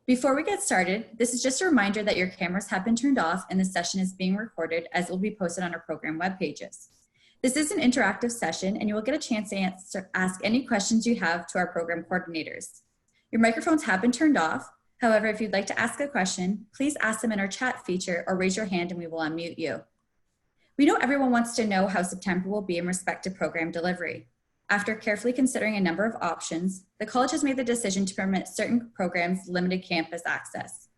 Before we get started, this is just a reminder that your cameras have been turned off and the session is being recorded as it will be posted on our program web pages. This is an interactive session and you will get a chance to ask any questions you have to our program coordinators. Your microphones have been turned off. However, if you'd like to ask a question, please ask them in our chat feature or raise your hand and we will unmute you. We know everyone wants to know how September will be in respect to program delivery. After carefully considering a number of options, the college has made the decision to permit certain programs limited campus access.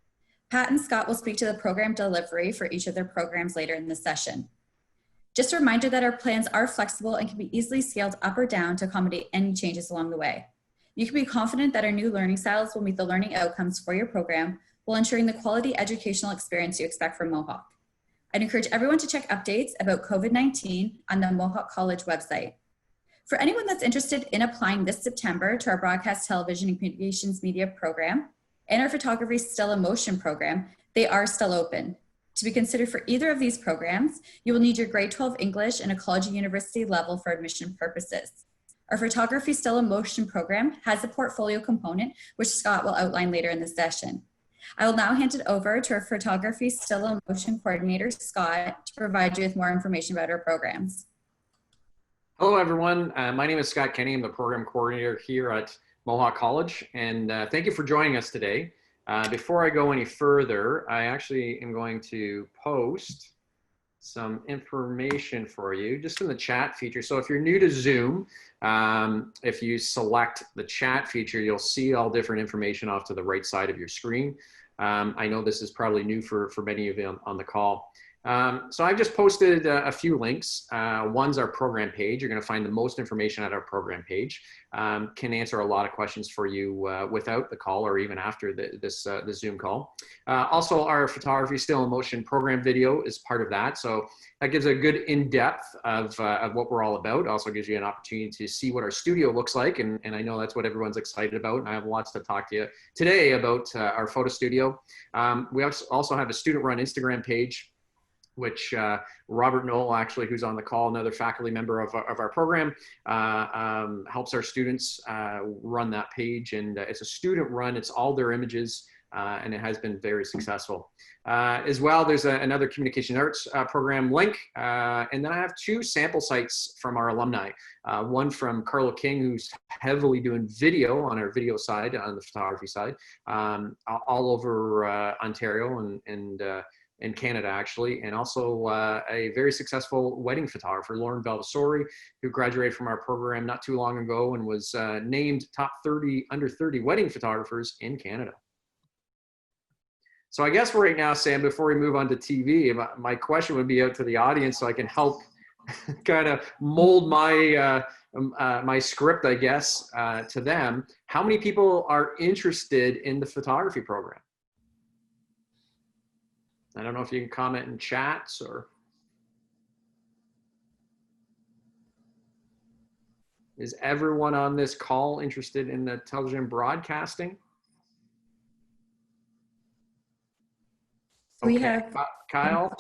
Pat and Scott will speak to the program delivery for each of their programs later in the session. Just a reminder that our plans are flexible and can be easily scaled up or down to accommodate any changes along the way. You can be confident that our new learning styles will meet the learning outcomes for your program while ensuring the quality educational experience you expect from Mohawk. I'd encourage everyone to check updates about COVID-19 on the Mohawk College website. For anyone that's interested in applying this September to our broadcast television and communications media program and our photography still in motion program, they are still open. To be considered for either of these programs, you will need your grade 12 English and a college or university level for admission purposes. Our photography still in motion program has a portfolio component, which Scott will outline later in the session. I will now hand it over to our photography still in motion coordinator, Scott, to provide you with more information about our programs. Hello, everyone. My name is Scott Kenny. I'm the program coordinator here at Mohawk College, and thank you for joining us today. Before I go any further, I actually am going to post some information for you just in the chat feature. So if you're new to Zoom, if you select the chat feature, you'll see all different information off to the right side of your screen. I know this is probably new for many of you on the call. So I've just posted a few links. One's our program page. You're going to find the most information at our program page. Can answer a lot of questions for you without the call or even after the Zoom call. Also, our photography still in motion program video is part of that. So that gives a good in-depth of what we're all about. Also gives you an opportunity to see what our studio looks like. And I know that's what everyone's excited about. And I have lots to talk to you today about our photo studio. We also have a student-run Instagram page, which Robert Knoll, actually, who's on the call, another faculty member of our program, helps our students run that page. And it's a student run, it's all their images, and it has been very successful. As well, there's another communication arts program link. And then I have two sample sites from our alumni. One from Carlo King, who's heavily doing video on our video side, on the photography side, all over Ontario and in Canada, actually, and also a very successful wedding photographer, Lauren Baldessari, who graduated from our program not too long ago and was named top 30 under 30 wedding photographers in Canada. So I guess right now, Sam, before we move on to TV, my question would be out to the audience so I can help kind of mold my my script, I guess, to them. How many people are interested in the photography program? I don't know if you can comment in chats or. Is everyone on this call interested in the television broadcasting? We Okay, have Kyle.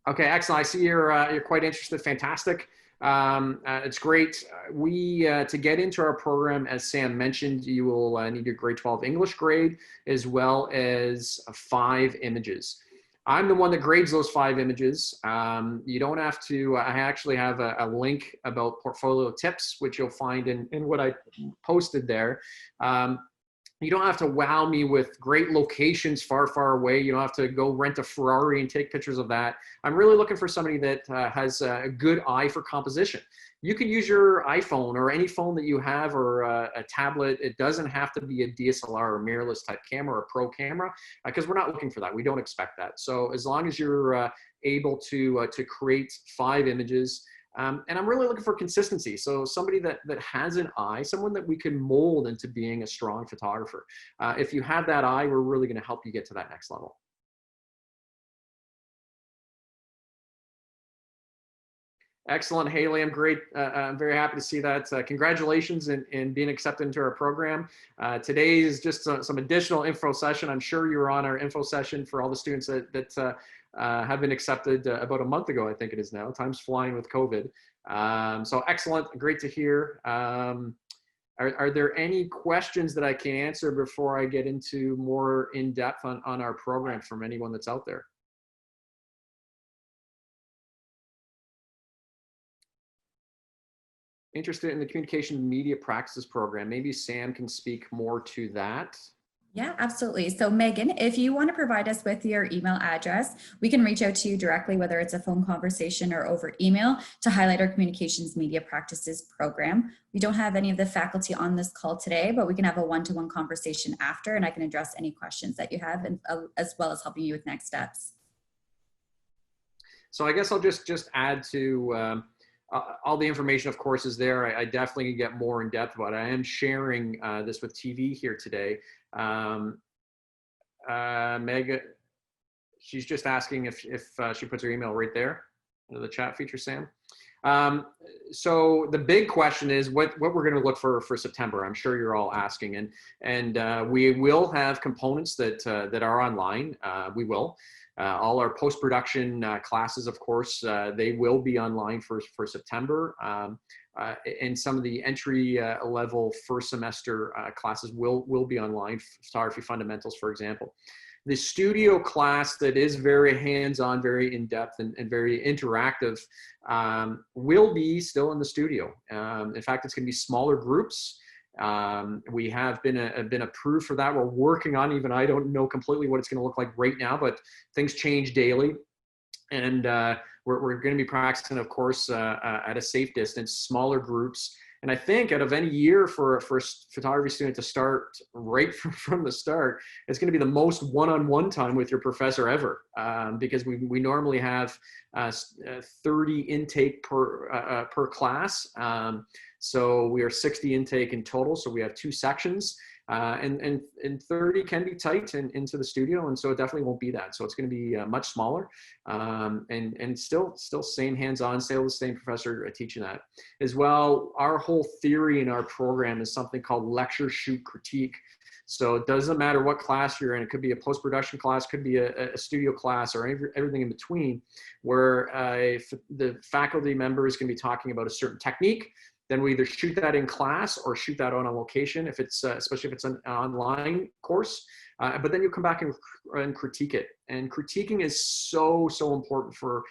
Okay, excellent. I see you're quite interested. Fantastic. It's great. To get into our program, as Sam mentioned, you will need your grade 12 English grade as well as 5 images. I'm the one that grades those 5 images. You don't have to. I actually have a link about portfolio tips, which you'll find in what I posted there. You don't have to wow me with great locations far, far away. You don't have to go rent a Ferrari and take pictures of that. I'm really looking for somebody that has a good eye for composition. You can use your iPhone or any phone that you have or a tablet. It doesn't have to be a DSLR or mirrorless type camera or pro camera because we're not looking for that. We don't expect that. So as long as you're able to create 5 images, and I'm really looking for consistency. So somebody that has an eye, someone that we can mold into being a strong photographer. If you have that eye, we're really going to help you get to that next level. Excellent, Haley. I'm great. I'm very happy to see that. Congratulations in being accepted into our program. Today is just some additional info session. I'm sure you were on our info session for all the students that have been accepted about a month ago, I think it is now. Time's flying with COVID. So excellent, great to hear. Are there any questions that I can answer before I get into more in depth on our program from anyone that's out there? Interested in the communication media practices program. Maybe Sam can speak more to that. Yeah, absolutely. So Megan, if you want to provide us with your email address, we can reach out to you directly, whether it's a phone conversation or over email, to highlight our communications media practices program. We don't have any of the faculty on this call today, but we can have a one-to-one conversation after, and I can address any questions that you have, and as well as helping you with next steps. So I guess I'll just add to all the information, of course, is there. I definitely can get more in depth about it. I am sharing this with TV here today. Meg, she's just asking if she puts her email right there under the chat feature, Sam. So the big question is what we're going to look for September. I'm sure you're all asking, and we will have components that are online. We will. All our post-production classes, of course, they will be online for September. And some of the entry level first semester classes will be online, photography fundamentals, for example. The studio class that is very hands-on, very in-depth, and very interactive will be still in the studio. In fact, it's going to be smaller groups. We have been approved for that. We're working on, even I don't know completely what it's going to look like right now, but things change daily. And we're going to be practicing, of course, at a safe distance, smaller groups. And I think out of any year for a photography student to start right from the start, it's going to be the most one-on-one time with your professor ever, because we normally have 30 intake per class. So we are 60 intake in total. So we have 2 sections. And 30 can be tight into the studio, and so it definitely won't be that. So it's going to be much smaller, and still same hands-on, still the same professor teaching that as well. Our whole theory in our program is something called lecture, shoot, critique. So it doesn't matter what class you're in. It could be a post-production class, could be a studio class, or everything in between, where the faculty member is going to be talking about a certain technique. Then we either shoot that in class or shoot that on location, if it's especially if it's an online course. But then you come back and critique it. And critiquing is so important for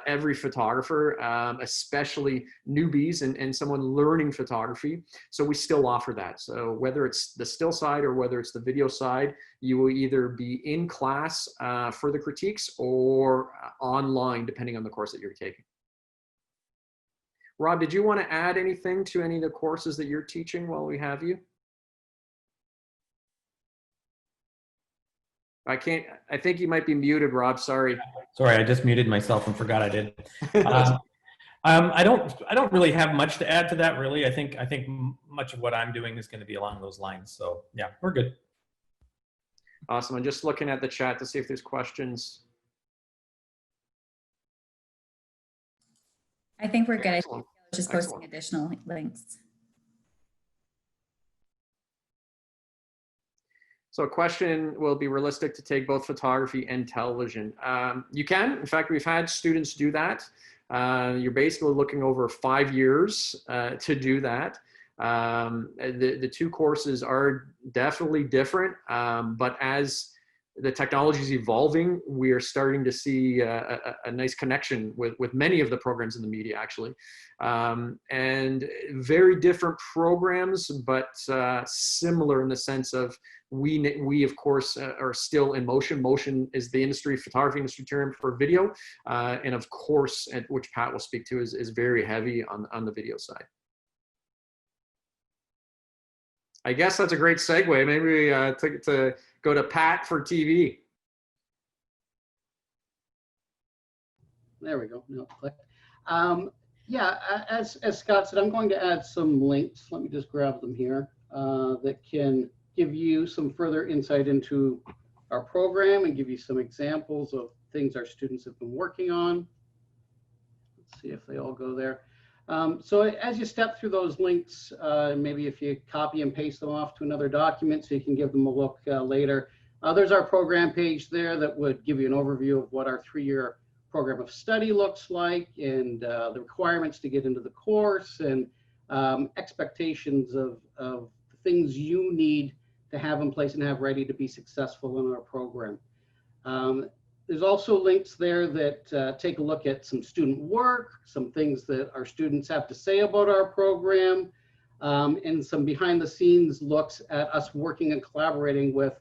every photographer, especially newbies and someone learning photography. So we still offer that. So whether it's the still side or whether it's the video side, you will either be in class for the critiques or online, depending on the course that you're taking. Rob, did you want to add anything to any of the courses that you're teaching while we have you? I think you might be muted, Rob. Sorry. Sorry, I just muted myself and forgot I did. I don't really have much to add to that, really. I think much of what I'm doing is going to be along those lines. So yeah, we're good. Awesome. I'm just looking at the chat to see if there's questions. I think we're good. Excellent. Just posting additional links. So a question, will it be realistic to take both photography and television? You can. In fact, we've had students do that. You're basically looking over 5 years to do that. The 2 courses are definitely different, but as the technology is evolving, we are starting to see a nice connection with many of the programs in the media, actually. And very different programs, but similar in the sense of we of course are still in motion. Motion is the photography industry term for video. And of course, which Pat will speak to, is very heavy on the video side. I guess that's a great segue. Maybe to go to Pat for TV. There we go. No, click. Yeah, as Scott said, I'm going to add some links. Let me just grab them here that can give you some further insight into our program and give you some examples of things our students have been working on. Let's see if they all go there. So as you step through those links, maybe if you copy and paste them off to another document so you can give them a look later. There's our program page there that would give you an overview of what our 3-year program of study looks like and the requirements to get into the course and expectations of the things you need to have in place and have ready to be successful in our program. There's also links there that take a look at some student work, some things that our students have to say about our program, and some behind the scenes looks at us working and collaborating with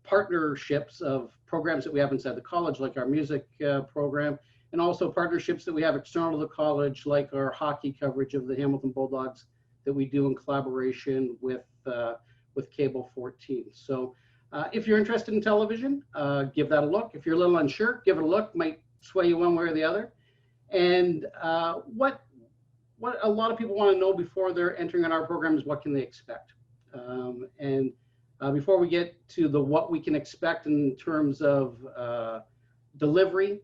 partnerships of programs that we have inside the college, like our music program, and also partnerships that we have external to the college, like our hockey coverage of the Hamilton Bulldogs that we do in collaboration with Cable 14. So if you're interested in television, give that a look. If you're a little unsure, give it a look. Might sway you one way or the other. And what a lot of people want to know before they're entering on our program is what can they expect. Before we get to the what we can expect in terms of delivery,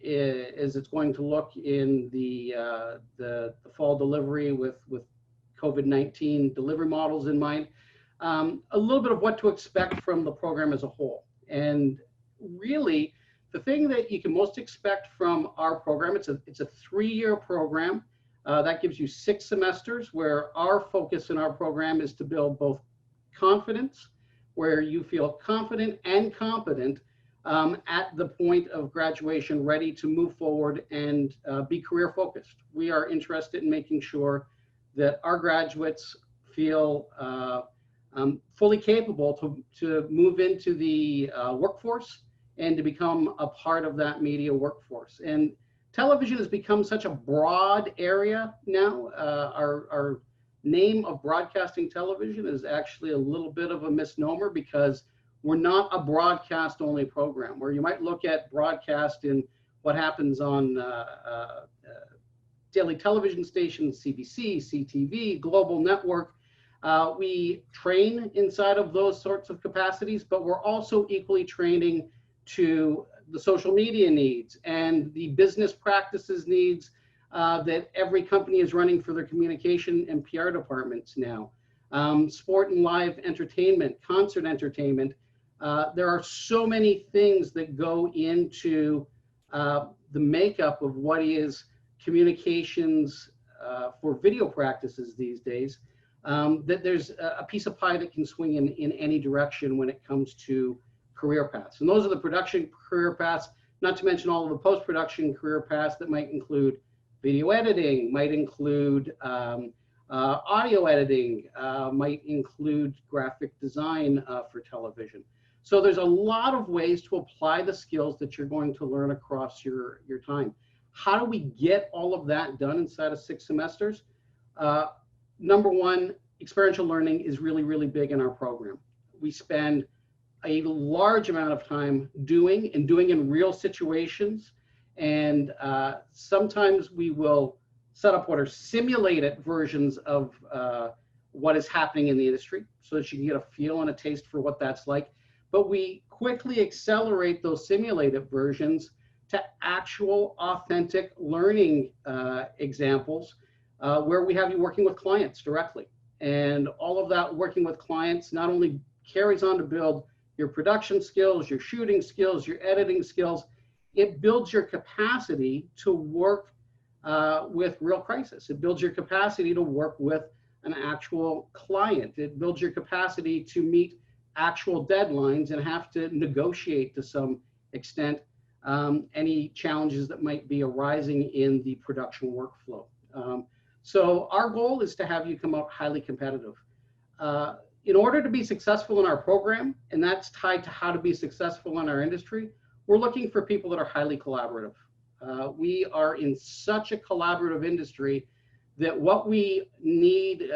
is it's going to look in the fall delivery with COVID-19 delivery models in mind. A little bit of what to expect from the program as a whole. And really, the thing that you can most expect from our program, it's a 3-year program. That gives you 6 semesters, where our focus in our program is to build both confidence, where you feel confident and competent at the point of graduation, ready to move forward and be career focused. We are interested in making sure that our graduates feel fully capable to move into the workforce and to become a part of that media workforce. And television has become such a broad area now. Our name of broadcasting television is actually a little bit of a misnomer, because we're not a broadcast only program, where you might look at broadcast in what happens on daily television stations, CBC, CTV, Global Network. We train inside of those sorts of capacities, but we're also equally training to the social media needs and the business practices needs that every company is running for their communication and PR departments now. Sport and live entertainment, concert entertainment. There are so many things that go into the makeup of what is communications for video practices these days, that there's a piece of pie that can swing in any direction when it comes to career paths. And those are the production career paths, not to mention all of the post-production career paths that might include video editing, might include audio editing, might include graphic design for television. So there's a lot of ways to apply the skills that you're going to learn across your time. How do we get all of that done inside of 6 semesters? Number one, experiential learning is really, really big in our program. We spend a large amount of time doing in real situations. And sometimes we will set up what are simulated versions of what is happening in the industry, so that you can get a feel and a taste for what that's like. But we quickly accelerate those simulated versions to actual authentic learning examples where we have you working with clients directly. And all of that working with clients not only carries on to build your production skills, your shooting skills, your editing skills, it builds your capacity to work with real crisis. It builds your capacity to work with an actual client. It builds your capacity to meet actual deadlines and have to negotiate to some extent any challenges that might be arising in the production workflow. So our goal is to have you come out highly competitive. In order to be successful in our program, and that's tied to how to be successful in our industry, we're looking for people that are highly collaborative. We are in such a collaborative industry that what we need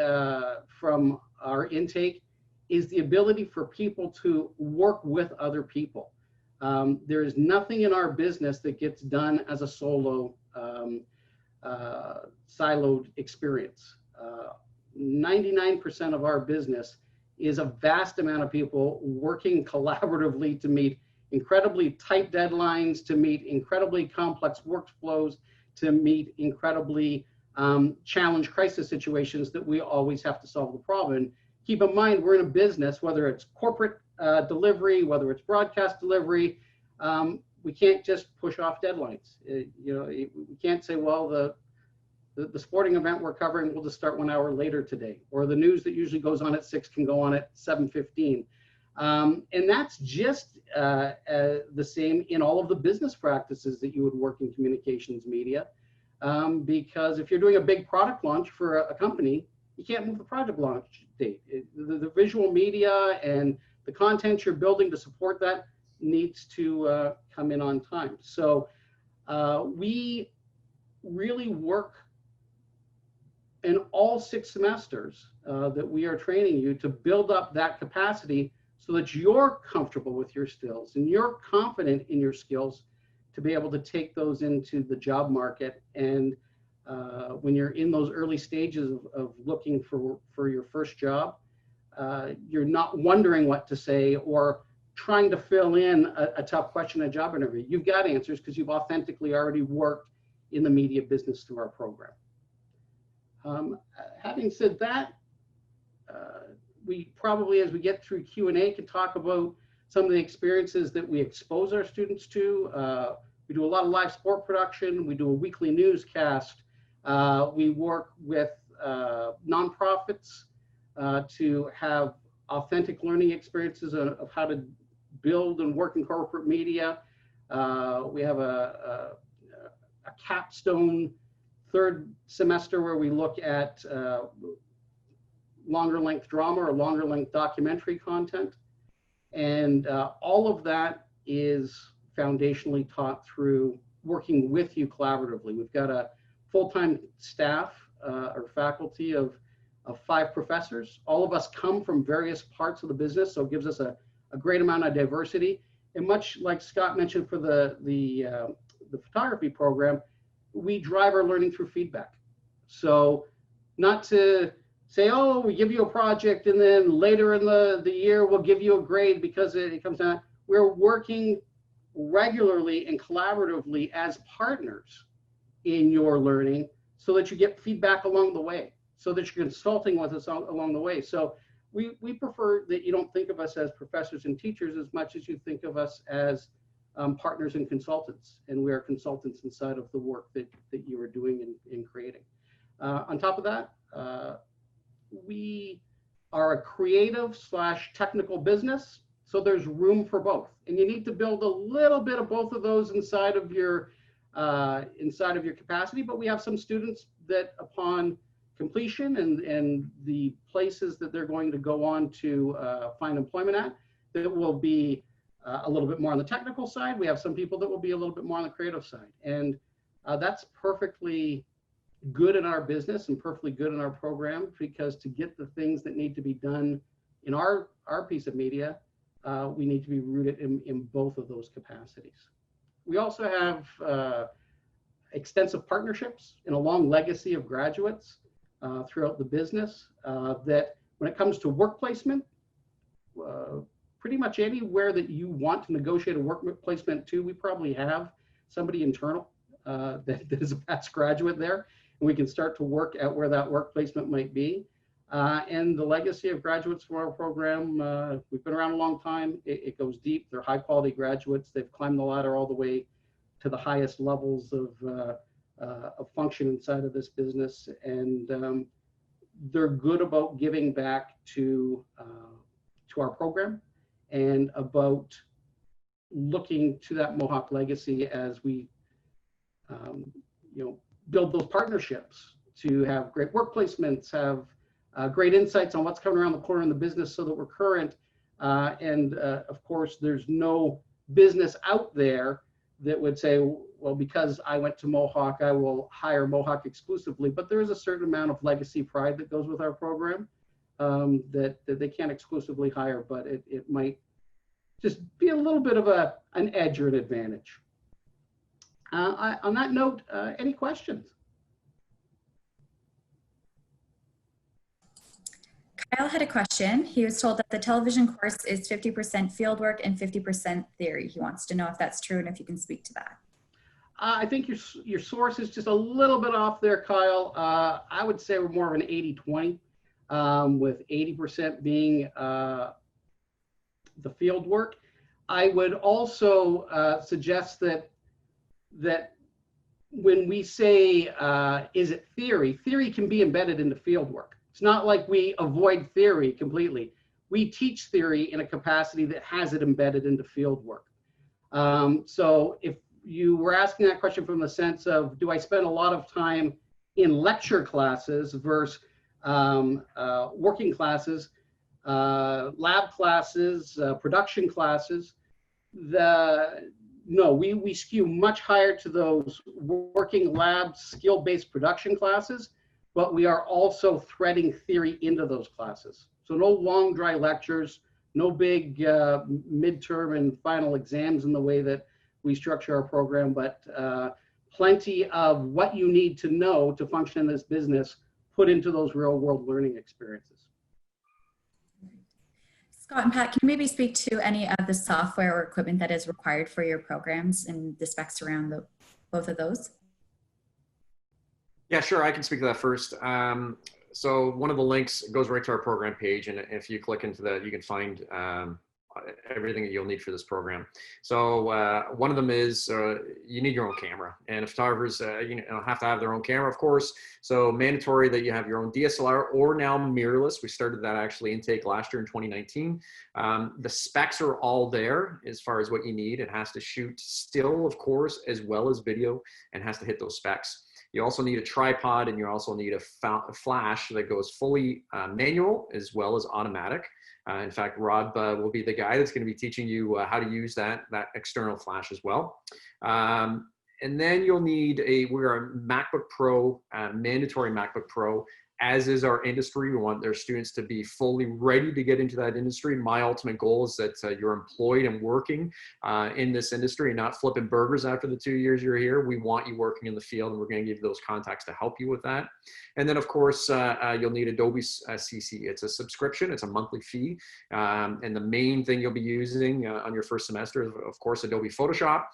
from our intake is the ability for people to work with other people. There is nothing in our business that gets done as a solo siloed experience. 99% of our business is a vast amount of people working collaboratively to meet incredibly tight deadlines, to meet incredibly complex workflows, to meet incredibly challenged crisis situations that we always have to solve the problem. And keep in mind, we're in a business, whether it's corporate delivery, whether it's broadcast delivery, we can't just push off deadlines. We can't say, well, the sporting event we're covering will just start 1 hour later today, or the news that usually goes on at 6 can go on at 7:15. And that's just the same in all of the business practices that you would work in communications media. Because if you're doing a big product launch for a company, you can't move the project launch date. The visual media and the content you're building to support that needs to come in on time. So we really work in all 6 semesters that we are training you to build up that capacity so that you're comfortable with your skills and you're confident in your skills to be able to take those into the job market. And when you're in those early stages of looking for your first job, you're not wondering what to say or trying to fill in a tough question in a job interview. You've got answers because you've authentically already worked in the media business through our program. Having said that, we probably, as we get through Q&A, can talk about some of the experiences that we expose our students to. We do a lot of live sport production. We do a weekly newscast. We work with nonprofits to have authentic learning experiences of how to build and work in corporate media. We have a capstone 3rd semester where we look at longer length drama or longer length documentary content. And all of that is foundationally taught through working with you collaboratively. We've got a full-time staff or faculty of 5 professors. All of us come from various parts of the business, so it gives us a great amount of diversity. And much like Scott mentioned for the photography program, we drive our learning through feedback. So not to say, oh, we give you a project and then later in the year we'll give you a grade because it comes down. We're working regularly and collaboratively as partners in your learning so that you get feedback along the way, so that you're consulting with us along the way. So we prefer that you don't think of us as professors and teachers as much as you think of us as partners and consultants, and we are consultants inside of the work that you are doing and creating. On top of that, we are a creative / technical business, so there's room for both, and you need to build a little bit of both of those inside of your capacity. But we have some students that upon completion and the places that they're going to go on to find employment at, that will be a little bit more on the technical side. We have some people that will be a little bit more on the creative side, and that's perfectly good in our business and perfectly good in our program, because to get the things that need to be done in our piece of media, we need to be rooted in both of those capacities. We also have extensive partnerships and a long legacy of graduates throughout the business that when it comes to work placement, pretty much anywhere that you want to negotiate a work placement to, we probably have somebody internal that is a past graduate there, and we can start to work at where that work placement might be. And the legacy of graduates from our program, we've been around a long time. It goes deep. They're high quality graduates. They've climbed the ladder all the way to the highest levels of function inside of this business, and they're good about giving back to our program and about looking to that Mohawk legacy as we build those partnerships to have great work placements, have great insights on what's coming around the corner in the business so that we're current. And of course, there's no business out there that would say, well, because I went to Mohawk, I will hire Mohawk exclusively. But there is a certain amount of legacy pride that goes with our program that they can't exclusively hire, but it might just be a little bit of an edge or an advantage. On that note, any questions? Kyle had a question. He was told that the television course is 50% fieldwork and 50% theory. He wants to know if that's true and if you can speak to that. I think your source is just a little bit off there, Kyle. I would say we're more of an 80-20, with 80% being the field work. I would also suggest that when we say, is it theory? Theory can be embedded into field work. It's not like we avoid theory completely. We teach theory in a capacity that has it embedded into field work. So if you were asking that question from the sense of, do I spend a lot of time in lecture classes versus working classes, lab classes, production classes, no, we skew much higher to those working lab skill-based production classes, but we are also threading theory into those classes. So no long, dry lectures, no big midterm and final exams in the way that we structure our program, but plenty of what you need to know to function in this business put into those real world learning experiences. Scott and Pat, can you maybe speak to any of the software or equipment that is required for your programs and the specs around both of those? Yeah, sure. I can speak to that first. So one of the links goes right to our program page, and if you click into that, you can find everything that you'll need for this program. So one of them is you need your own camera, and photographers have to have their own camera, of course. So mandatory that you have your own DSLR or now mirrorless. We started that actually intake last year in 2019. The specs are all there as far as what you need. It has to shoot still, of course, as well as video, and has to hit those specs. You also need a tripod, and you also need a flash that goes fully manual as well as automatic. In fact, Rob will be the guy that's going to be teaching you how to use that external flash as well. And then you'll need we're a MacBook Pro, mandatory MacBook Pro, as is our industry. We want their students to be fully ready to get into that industry. My ultimate goal is that you're employed and working in this industry and not flipping burgers after the 2 years you're here. We want you working in the field, and we're going to give you those contacts to help you with that. And then, of course, you'll need Adobe CC. It's a subscription. It's a monthly fee. And the main thing you'll be using on your first semester is, of course, Adobe Photoshop.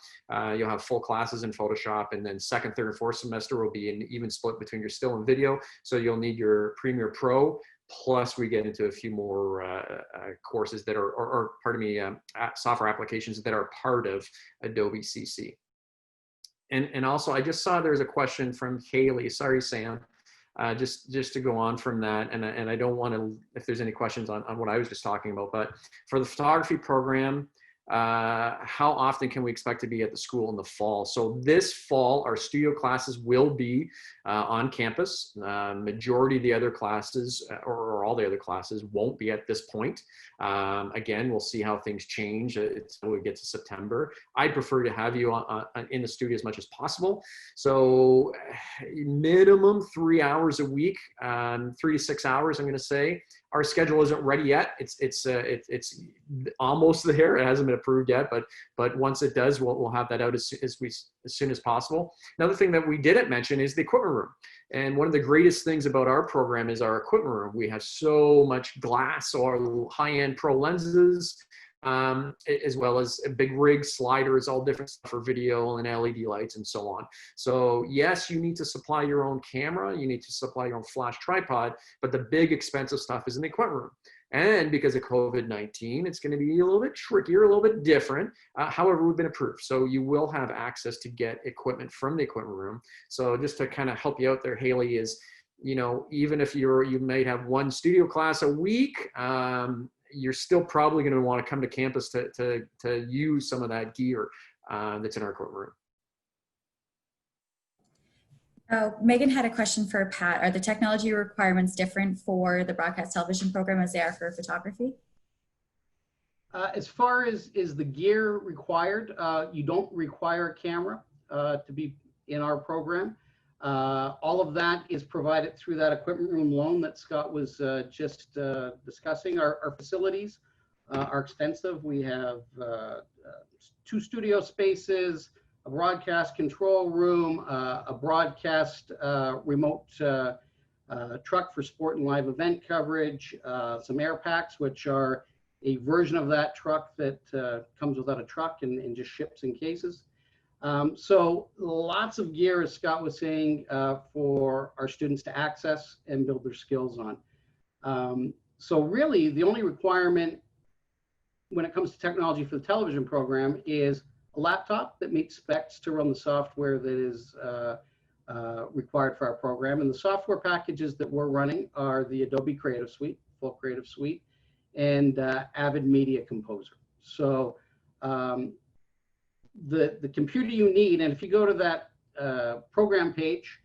You'll have full classes in Photoshop. And then second, third, and fourth semester will be an even split between your still and video. So you'll need your Premiere Pro, plus we get into a few more courses that are, software applications that are part of Adobe CC. And also, I just saw there's a question from Kaylee. Sorry, Sam. Just to go on from that, and I don't want to, if there's any questions on what I was just talking about, but for the photography program, how often can we expect to be at the school in the fall? So this fall, our studio classes will be on campus. Majority of the other classes, or all the other classes, won't be at this point. Again, we'll see how things change until we get to September. I'd prefer to have you in the studio as much as possible. So minimum 3 hours a week, 3 to 6 hours, I'm going to say. Our schedule isn't ready yet. It's almost there. It hasn't been approved yet, but once it does, we'll have that out as soon as possible. Another thing that we didn't mention is the equipment room. And one of the greatest things about our program is our equipment room. We have so much glass or high-end pro lenses, as well as a big rig, sliders, all different stuff for video and LED lights and so on. So yes, you need to supply your own camera, you need to supply your own flash tripod, but the big expensive stuff is in the equipment room. And because of COVID-19, it's going to be a little bit trickier, a little bit different. However, we've been approved. So you will have access to get equipment from the equipment room. So just to kind of help you out there, Haley, is, even if you might have one studio class a week, you're still probably going to want to come to campus to use some of that gear that's in our equipment room. Megan had a question for Pat. Are the technology requirements different for the broadcast television program as they are for photography? As far as is the gear required, you don't require a camera to be in our program. All of that is provided through that equipment room loan that Scott was just discussing. Our facilities are extensive. We have 2 studio spaces, a broadcast control room, a broadcast remote truck for sport and live event coverage, some air packs, which are a version of that truck that comes without a truck and just ships in cases. So lots of gear, as Scott was saying, for our students to access and build their skills on. So really, the only requirement when it comes to technology for the television program is a laptop that meets specs to run the software that is required for our program. And the software packages that we're running are the Adobe Creative Suite, full Creative Suite, and Avid Media Composer. So the computer you need, and if you go to that program page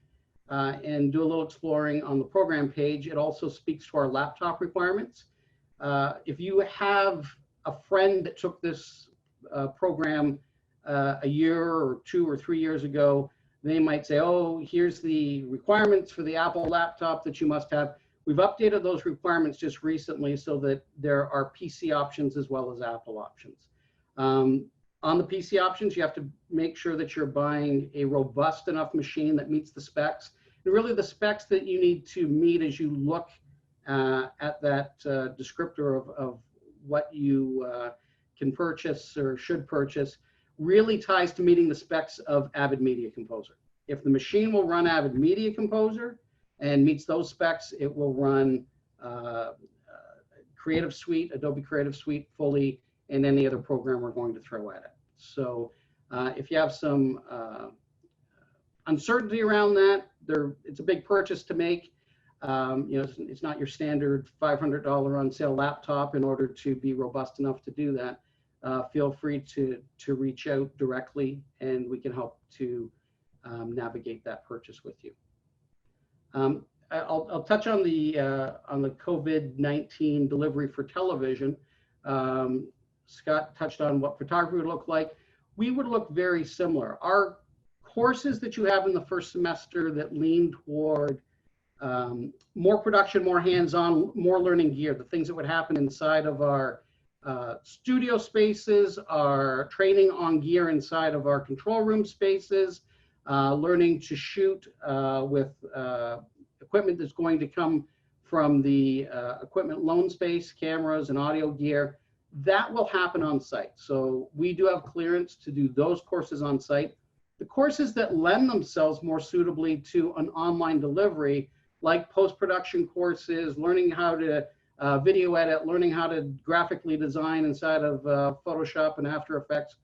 and do a little exploring on the program page, it also speaks to our laptop requirements. If you have a friend that took this program a year or 2 or 3 years ago, they might say, oh, here's the requirements for the Apple laptop that you must have. We've updated those requirements just recently so that there are PC options as well as Apple options. On the PC options, you have to make sure that you're buying a robust enough machine that meets the specs. And really the specs that you need to meet as you look at that descriptor of what you can purchase or should purchase really ties to meeting the specs of Avid Media Composer. If the machine will run Avid Media Composer and meets those specs, it will run Creative Suite, Adobe Creative Suite fully, and any other program we're going to throw at it. So if you have some uncertainty around that, it's a big purchase to make. It's not your standard $500 on sale laptop. In order to be robust enough to do that, feel free to reach out directly, and we can help to navigate that purchase with you. I'll touch on the COVID-19 delivery for television. Scott touched on what photography would look like. We would look very similar. Our courses that you have in the first semester that lean toward more production, more hands-on, more learning gear, the things that would happen inside of our studio spaces, our training on gear inside of our control room spaces, learning to shoot with equipment that's going to come from the equipment loan space, cameras and audio gear. That will happen on site. So we do have clearance to do those courses on site. The courses that lend themselves more suitably to an online delivery, like post-production courses, learning how to video edit, learning how to graphically design inside of Photoshop and After Effects,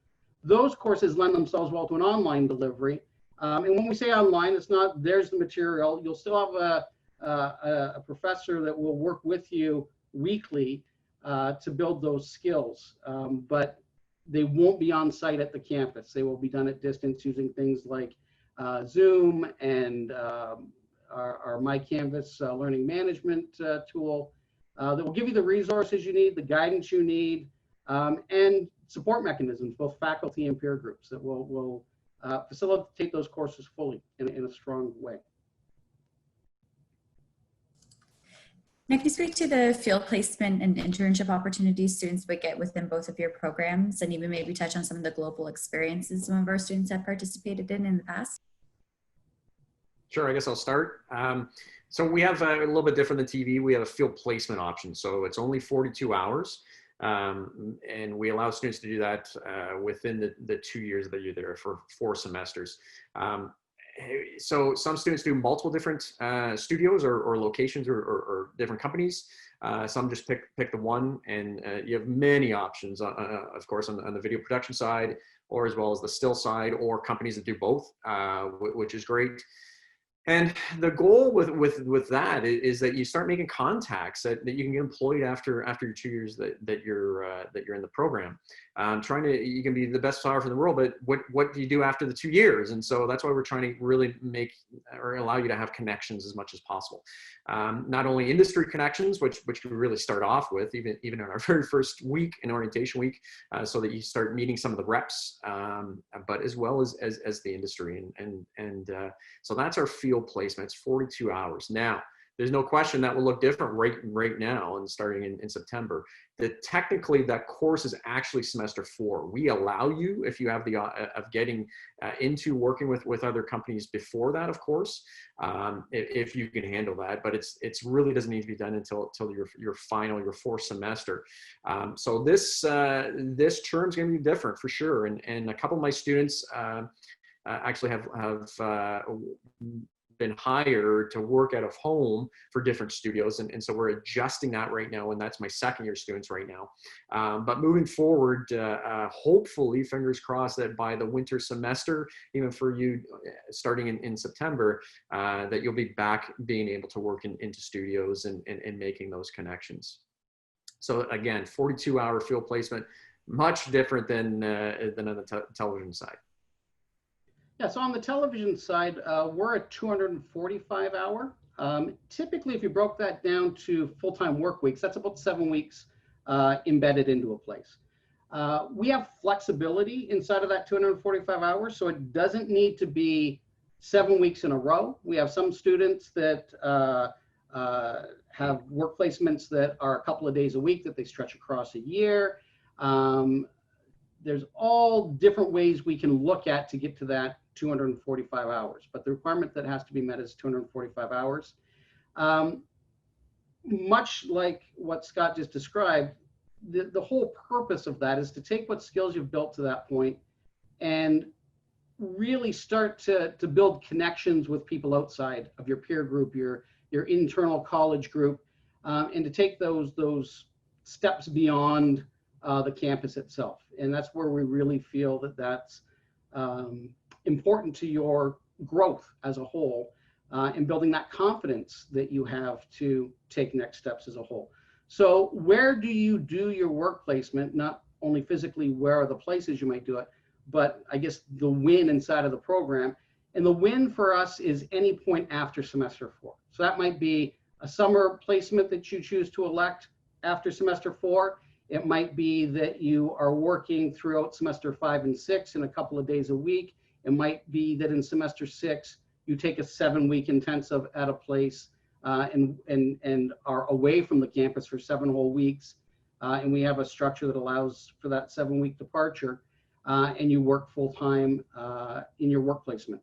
those courses lend themselves well to an online delivery. And when we say online, it's not there's the material. You'll still have a professor that will work with you weekly to build those skills, but they won't be on site at the campus. They will be done at distance using things like Zoom and our MyCanvas learning management tool that will give you the resources you need, the guidance you need, and support mechanisms, both faculty and peer groups that will facilitate those courses fully in a strong way. Now, can you speak to the field placement and internship opportunities students would get within both of your programs, and even maybe touch on some of the global experiences some of our students have participated in the past? Sure, I guess I'll start. So we have a little bit different than TV. We have a field placement option. So it's only 42 hours. And we allow students to do that within the 2 years that you're there for 4 semesters. So some students do multiple different studios or locations or different companies. Some just pick the one, and you have many options, of course, on the video production side, or as well as the still side, or companies that do both, which is great. And the goal with that is that you start making contacts that you can get employed after your 2 years that you're in the program. You can be the best photographer in the world, but what do you do after the 2 years? And so that's why we're trying to really make or allow you to have connections as much as possible. Not only industry connections, which we really start off with, even in our very first week, in orientation week, so that you start meeting some of the reps, but as well as the industry. And so that's our field placements, 42 hours. Now, there's no question that will look different right now and starting in September. Technically, that course is actually semester 4. We allow you, if you have the of getting into working with other companies before that, of course, if you can handle that. But it's really doesn't need to be done until your final, your 4th semester. So this term is going to be different for sure. And a couple of my students actually have been hired to work out of home for different studios. And so we're adjusting that right now. And that's my second year students right now. But moving forward, hopefully, fingers crossed, that by the winter semester, even for you starting in September, that you'll be back being able to work into studios and making those connections. So again, 42-hour field placement, much different than on the television side. Yeah, so on the television side, we're at 245 hour. Typically, if you broke that down to full-time work weeks, that's about 7 weeks embedded into a place. We have flexibility inside of that 245 hours, so it doesn't need to be 7 weeks in a row. We have some students that have work placements that are a couple of days a week that they stretch across a year. There's all different ways we can look at to get to that 245 hours, but the requirement that has to be met is 245 hours. Much like what Scott just described, the whole purpose of that is to take what skills you've built to that point and really start to build connections with people outside of your peer group, your internal college group, and to take those steps beyond the campus itself. And that's where we really feel that that's important to your growth as a whole, and building that confidence that you have to take next steps as a whole. So where do you do your work placement? Not only physically, where are the places you might do it, but I guess the win inside of the program. And the win for us is any point after semester 4. So that might be a summer placement that you choose to elect after semester 4. It might be that you are working throughout semester 5 and 6 in a couple of days a week. It might be that in semester 6, you take a 7-week intensive at a place and are away from the campus for 7 whole weeks. And we have a structure that allows for that 7-week departure, and you work full-time in your work placement.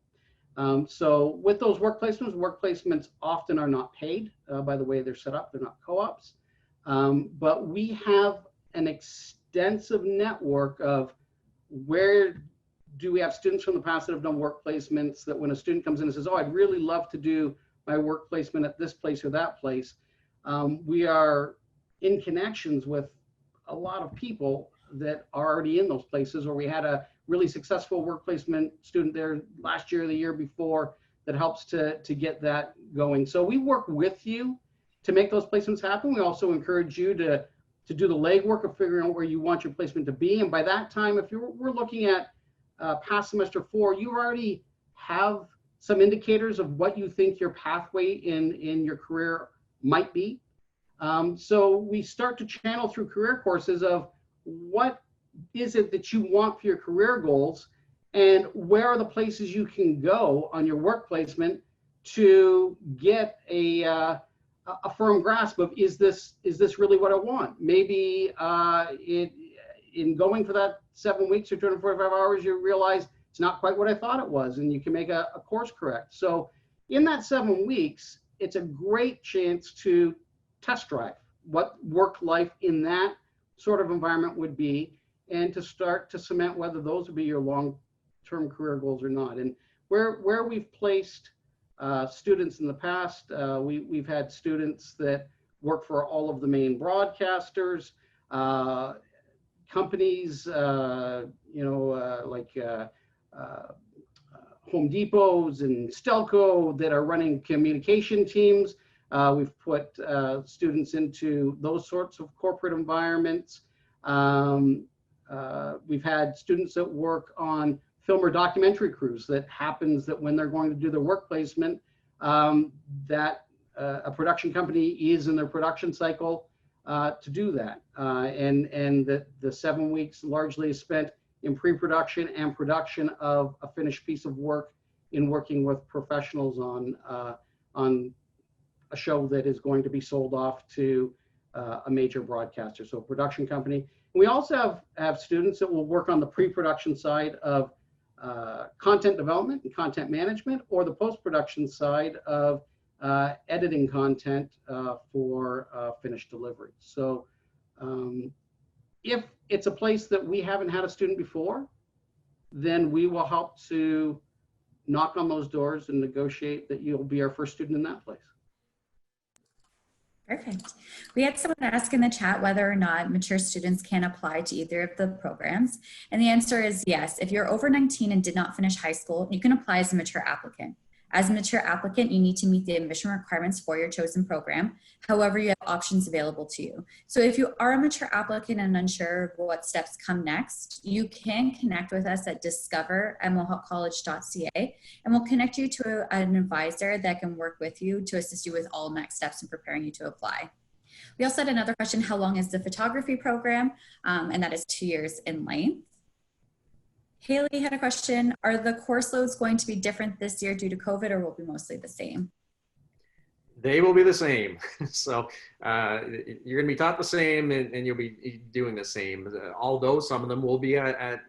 So with those work placements often are not paid by the way they're set up. They're not co-ops. But we have an extensive network of where do we have students from the past that have done work placements, that when a student comes in and says, oh, I'd really love to do my work placement at this place or that place, we are in connections with a lot of people that are already in those places, or we had a really successful work placement student there last year or the year before that helps to get that going. So we work with you to make those placements happen. We also encourage you to do the legwork of figuring out where you want your placement to be. And by that time, if we're looking at past semester 4, you already have some indicators of what you think your pathway in your career might be. So we start to channel through career courses of what is it that you want for your career goals, and where are the places you can go on your work placement to get a firm grasp of, is this really what I want? Maybe in going for that 7 weeks or 245 hours, you realize it's not quite what I thought it was, and you can make a course correct. So in that 7 weeks, it's a great chance to test drive what work life in that sort of environment would be, and to start to cement whether those would be your long-term career goals or not. And where we've placed students in the past, we've had students that work for all of the main broadcasters, companies, like Home Depots and Stelco that are running communication teams. We've put students into those sorts of corporate environments. We've had students that work on film or documentary crews. That happens that when they're going to do their work placement, that a production company is in their production cycle to do that. And that the 7 weeks largely is spent in pre-production and production of a finished piece of work, in working with professionals on a show that is going to be sold off to a major broadcaster, so a production company. We also have students that will work on the pre-production side of content development and content management, or the post-production side of editing content for finished delivery. So if it's a place that we haven't had a student before, then we will help to knock on those doors and negotiate that you'll be our first student in that place. Perfect. We had someone ask in the chat whether or not mature students can apply to either of the programs. And the answer is yes. If you're over 19 and did not finish high school, you can apply as a mature applicant. As a mature applicant, you need to meet the admission requirements for your chosen program. However, you have options available to you. So if you are a mature applicant and unsure what steps come next, you can connect with us at discover@mohawkcollege.ca, and we'll connect you to an advisor that can work with you to assist you with all next steps in preparing you to apply. We also had another question, how long is the photography program? And that is 2 years in length. Haley had a question, are the course loads going to be different this year due to COVID, or will be mostly the same? They will be the same. So you're going to be taught the same, and you'll be doing the same. Although some of them will be at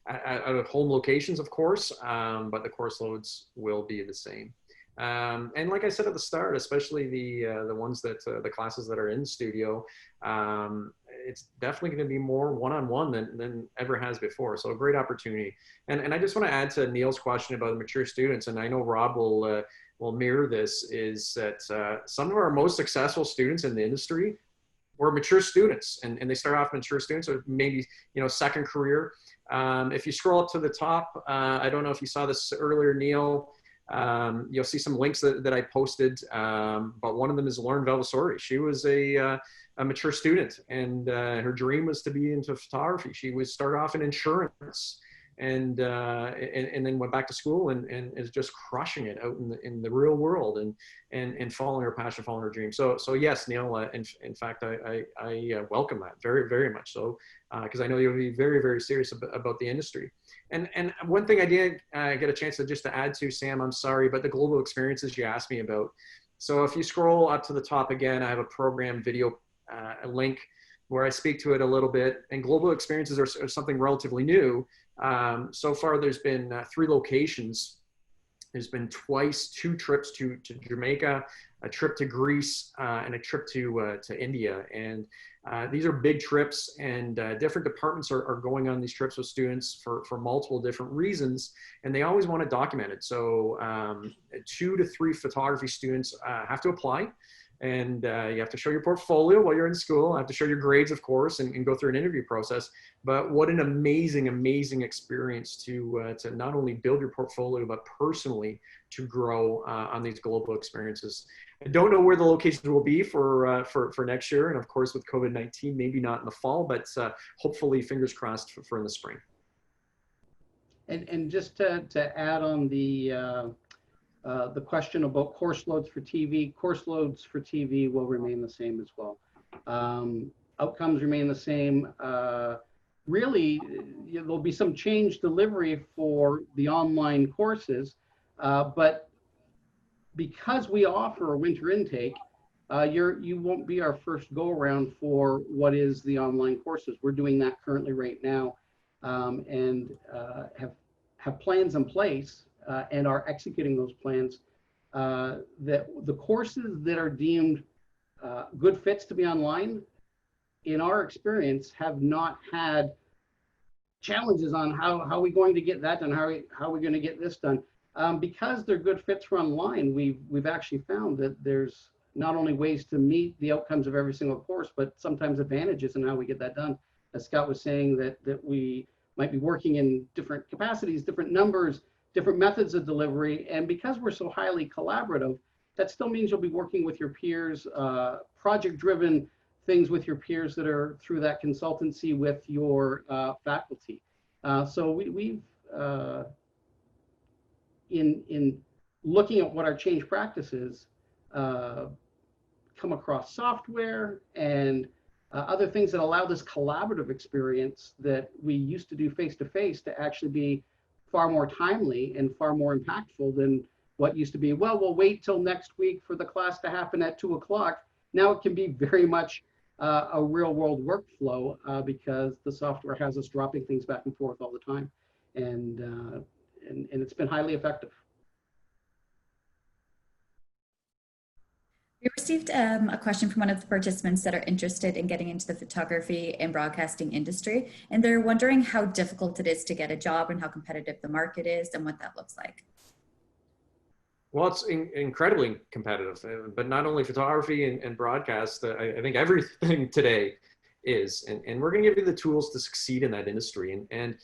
home locations, of course, but the course loads will be the same. And like I said at the start, especially the ones that the classes that are in studio, it's definitely going to be more one-on-one than ever has before. So a great opportunity. And I just want to add to Neil's question about the mature students, and I know Rob will mirror this, is that some of our most successful students in the industry were mature students, and they start off mature students, or maybe, second career. If you scroll up to the top, I don't know if you saw this earlier, Neil, you'll see some links that I posted, but one of them is Lauren Valvasori. She was a mature student, and her dream was to be into photography. She was started off in insurance, and then went back to school and is just crushing it out in the real world and following her passion, following her dream. So yes, Neil, in fact, I welcome that very, very much so, because I know you'll be very, very serious about the industry. And one thing I did get a chance to add to, Sam, I'm sorry, but the global experiences you asked me about. So if you scroll up to the top again, I have a program video a link where I speak to it a little bit. And global experiences are something relatively new. So far, there's been 3 locations. There's been two trips to Jamaica, a trip to Greece, and a trip to India. And these are big trips, and different departments are going on these trips with students for multiple different reasons, and they always want to document it. So 2 to 3 photography students have to apply. And you have to show your portfolio while you're in school. You have to show your grades, of course, and go through an interview process. But what an amazing, amazing experience to not only build your portfolio, but personally to grow on these global experiences. I don't know where the locations will be for next year. And of course, with COVID-19, maybe not in the fall, but hopefully, fingers crossed, for in the spring. And just to add on the question about course loads for TV. Course loads for TV will remain the same as well. Outcomes remain the same. Really, there'll be some change delivery for the online courses, but because we offer a winter intake, you won't be our first go around for what is the online courses. We're doing that currently right now, and have plans in place. And are executing those plans, that the courses that are deemed good fits to be online, in our experience, have not had challenges on how are we going to get that done, how are we going to get this done. Because they're good fits for online, we've actually found that there's not only ways to meet the outcomes of every single course, but sometimes advantages in how we get that done. As Scott was saying, that we might be working in different capacities, different numbers, different methods of delivery. And because we're so highly collaborative, that still means you'll be working with your peers, project-driven things with your peers that are through that consultancy with your faculty. So we've, in looking at what our change practice is, come across software and other things that allow this collaborative experience that we used to do face-to-face to actually be far more timely and far more impactful than what used to be, well, we'll wait till next week for the class to happen at 2 o'clock. Now it can be very much a real world workflow because the software has us dropping things back and forth all the time. And it's been highly effective. We received a question from one of the participants that are interested in getting into the photography and broadcasting industry, and they're wondering how difficult it is to get a job and how competitive the market is and what that looks like. Well, it's incredibly competitive, but not only photography and broadcast. I think everything today is, and we're going to give you the tools to succeed in that industry. And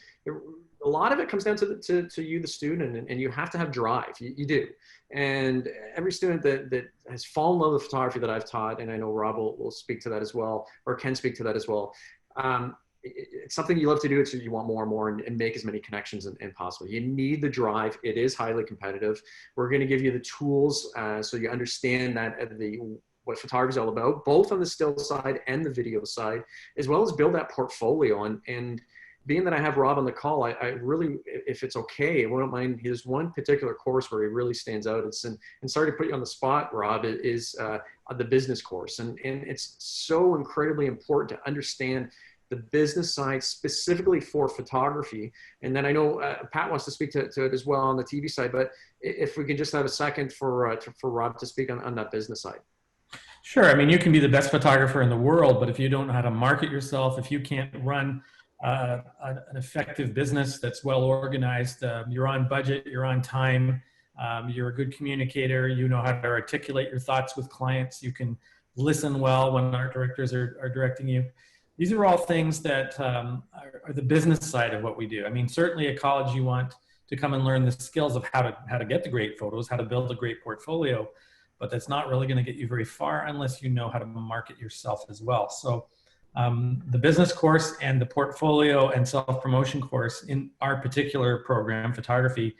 a lot of it comes down to you, the student, and you have to have drive. You do. And every student that has fallen in love with photography that I've taught, and I know Rob will speak to that as well, or can speak to that as well. It's something you love to do. So you want more and more and make as many connections and possible. You need the drive. It is highly competitive. We're going to give you the tools so you understand that what photography is all about, both on the still side and the video side, as well as build that portfolio. And being that I have Rob on the call, I really, if it's okay, I wouldn't mind. There's one particular course where he really stands out. And sorry to put you on the spot, Rob, is the business course. And it's so incredibly important to understand the business side specifically for photography. And then I know Pat wants to speak to it as well on the TV side, but if we can just have a second for Rob to speak on that business side. Sure. I mean, you can be the best photographer in the world, but if you don't know how to market yourself, if you can't run an effective business that's well organized, you're on budget, you're on time, you're a good communicator, you know how to articulate your thoughts with clients, you can listen well when art directors are directing you. These are all things that are the business side of what we do. I mean, certainly at college you want to come and learn the skills of how to get the great photos, how to build a great portfolio, but that's not really going to get you very far unless you know how to market yourself as well. So the business course and the portfolio and self-promotion course in our particular program, photography,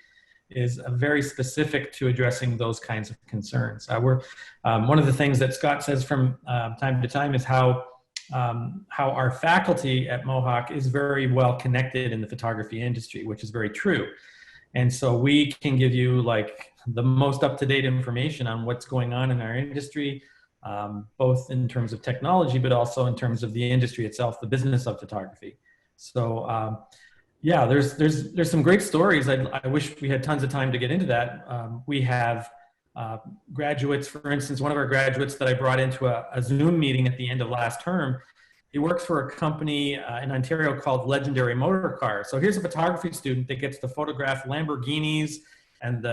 is very specific to addressing those kinds of concerns. One of the things that Scott says from time to time is how our faculty at Mohawk is very well connected in the photography industry, which is very true. And so we can give you like the most up-to-date information on what's going on in our industry, both in terms of technology, but also in terms of the industry itself, the business of photography. So yeah, there's some great stories. I wish we had tons of time to get into that. We have graduates, for instance, one of our graduates that I brought into a Zoom meeting at the end of last term, he works for a company in Ontario called Legendary Motor Car. So here's a photography student that gets to photograph Lamborghinis and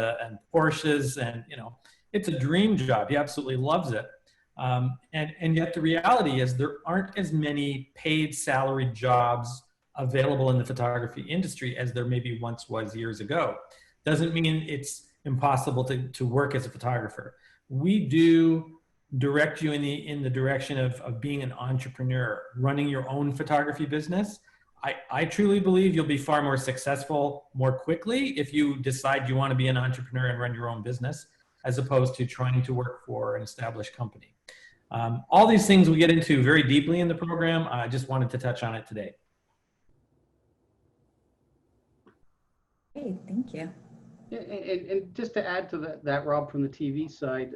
Porsches, and you know, it's a dream job. He absolutely loves it. And yet the reality is there aren't as many paid salaried jobs available in the photography industry as there maybe once was years ago. Doesn't mean it's impossible to work as a photographer. We do direct you in the direction of being an entrepreneur, running your own photography business. I truly believe you'll be far more successful more quickly if you decide you want to be an entrepreneur and run your own business, as opposed to trying to work for an established company. All these things we get into very deeply in the program. I just wanted to touch on it today. Hey, thank you. And just to add to that, Rob, from the TV side,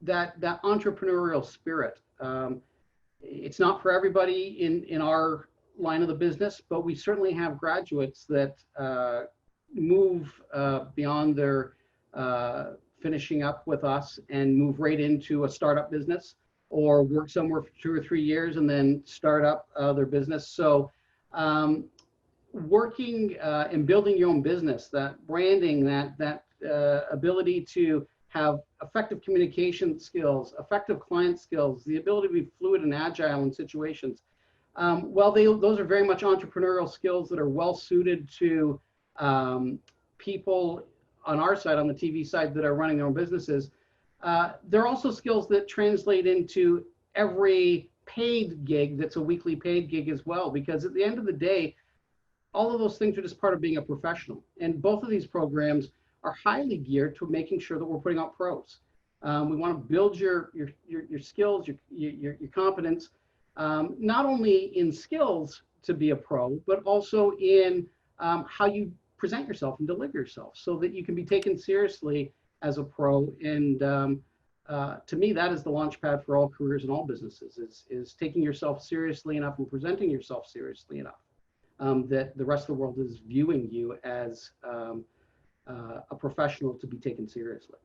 that entrepreneurial spirit, it's not for everybody in our line of the business, but we certainly have graduates that move beyond their finishing up with us and move right into a startup business, or work somewhere for 2 or 3 years and then start up their business. So working and building your own business, that branding, that ability to have effective communication skills, effective client skills, the ability to be fluid and agile in situations. Those are very much entrepreneurial skills that are well suited to people on our side, on the TV side, that are running their own businesses. They're also skills that translate into every paid gig that's a weekly paid gig as well, because at the end of the day, all of those things are just part of being a professional. And both of these programs are highly geared to making sure that we're putting out pros. We want to build your skills, your competence, not only in skills to be a pro, but also in how you present yourself and deliver yourself, so that you can be taken seriously as a pro. And to me, that is the launch pad for all careers and all businesses, is taking yourself seriously enough and presenting yourself seriously enough that the rest of the world is viewing you as a professional to be taken seriously.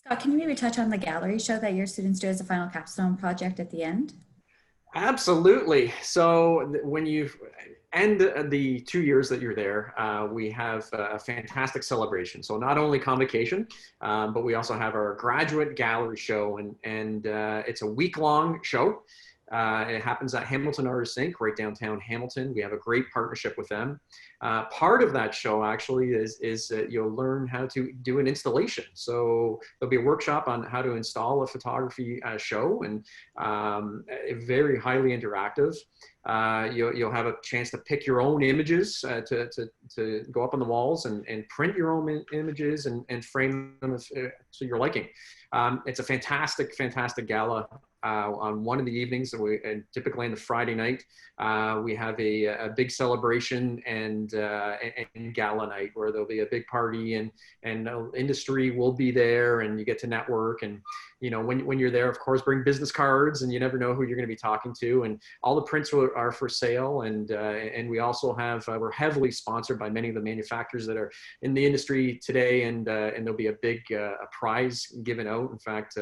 Scott, can you maybe touch on the gallery show that your students do as a final capstone project at the end? Absolutely. So when you end the 2 years that you're there, we have a fantastic celebration. So not only convocation, but we also have our graduate gallery show, and it's a week-long show. It happens at Hamilton Artists Inc. right downtown Hamilton. We have a great partnership with them. Part of that show actually is that you'll learn how to do an installation. So there'll be a workshop on how to install a photography show, and very highly interactive. You'll have a chance to pick your own images to go up on the walls, and print your own images and frame them to your liking. It's a fantastic, fantastic gala. On one of the evenings, and typically on the Friday night, we have a big celebration and gala night where there'll be a big party, and industry will be there, and you get to network. And you know, when you're there, of course, bring business cards, and you never know who you're going to be talking to. And all the prints are for sale, and we also have we're heavily sponsored by many of the manufacturers that are in the industry today, and there'll be a big a prize given out. In fact.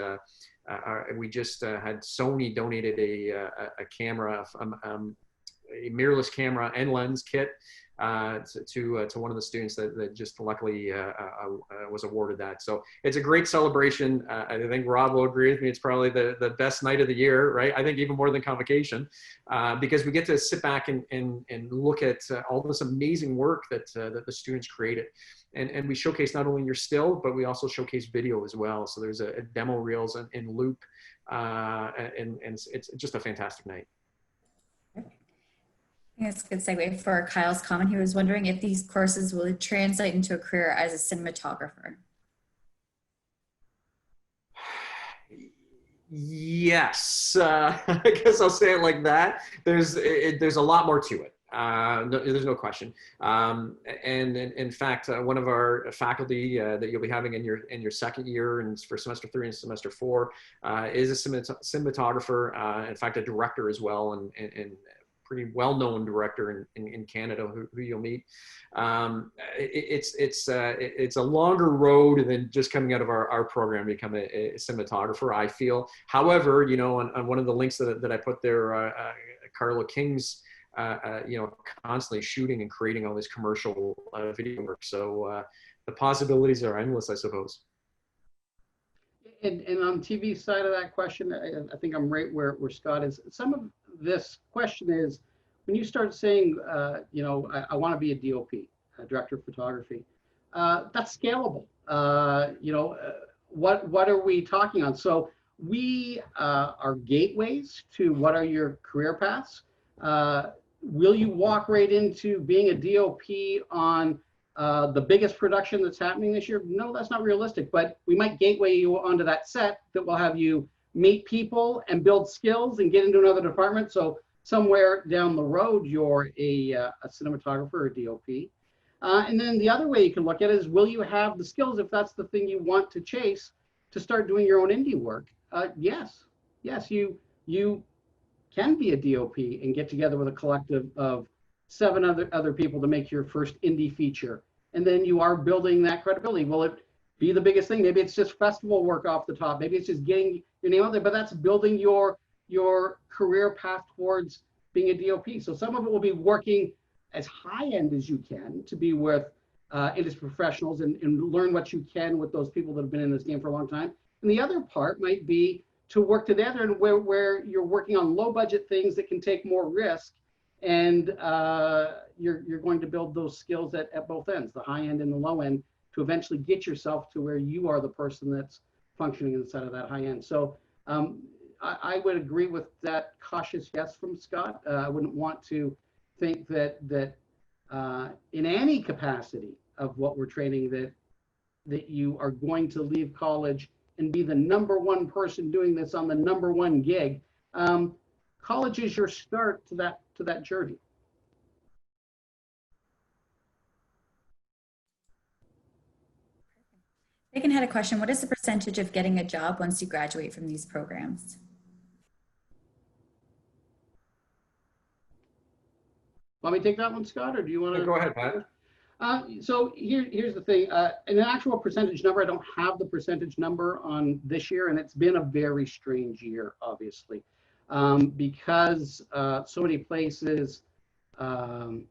We just had Sony donated a camera, a mirrorless camera and lens kit to one of the students that just luckily was awarded that. So it's a great celebration. I think Rob will agree with me. It's probably the best night of the year, right? I think even more than convocation, because we get to sit back and look at all this amazing work that the students created. And we showcase not only your still, but we also showcase video as well. So there's a demo reels in loop, and it's just a fantastic night. I think that's a good segue for Kyle's comment. He was wondering if these courses will translate into a career as a cinematographer. Yes, I guess I'll say it like that. There's a lot more to it. There's no question. And in fact, one of our faculty that you'll be having in your second year and for semester 3 and semester 4 is a cinematographer. In fact, a director as well, and pretty well-known director in Canada who you'll meet. It's a longer road than just coming out of our program to become a cinematographer, I feel. However, you know, on one of the links that I put there, Carla King's you know, constantly shooting and creating all this commercial video work. So the possibilities are endless, I suppose. And on TV side of that question, I think I'm right where Scott is. Some of this question is, when you start saying, you know, I want to be a DOP, a director of photography, that's scalable. You know, what are we talking on? So we are gateways to what are your career paths. Will you walk right into being a DOP on the biggest production that's happening this year? No, that's not realistic, but we might gateway you onto that set that will have you meet people and build skills and get into another department. So somewhere down the road, you're a cinematographer or a DOP. And then the other way you can look at it is, will you have the skills, if that's the thing you want to chase, to start doing your own indie work? Yes, you can be a DOP and get together with a collective of 7 other people to make your first indie feature. And then you are building that credibility. Will it be the biggest thing? Maybe it's just festival work off the top. Maybe it's just getting your name out there, but that's building your career path towards being a DOP. So some of it will be working as high end as you can to be with industry professionals and learn what you can with those people that have been in this game for a long time. And the other part might be to work to the other end where you're working on low budget things that can take more risk, and you're going to build those skills at both ends, the high end and the low end, to eventually get yourself to where you are the person that's functioning inside of that high end. So I would agree with that cautious yes from Scott. I wouldn't want to think that in any capacity of what we're training that you are going to leave college and be the #1 person doing this on the #1 gig. College is your start to that journey. Megan had a question. What is the percentage of getting a job once you graduate from these programs? Want me to take that one, Scott, or do you want to? Go ahead, Pat. So here's the thing. In an actual percentage number, I don't have the percentage number on this year, and it's been a very strange year, obviously, because so many places in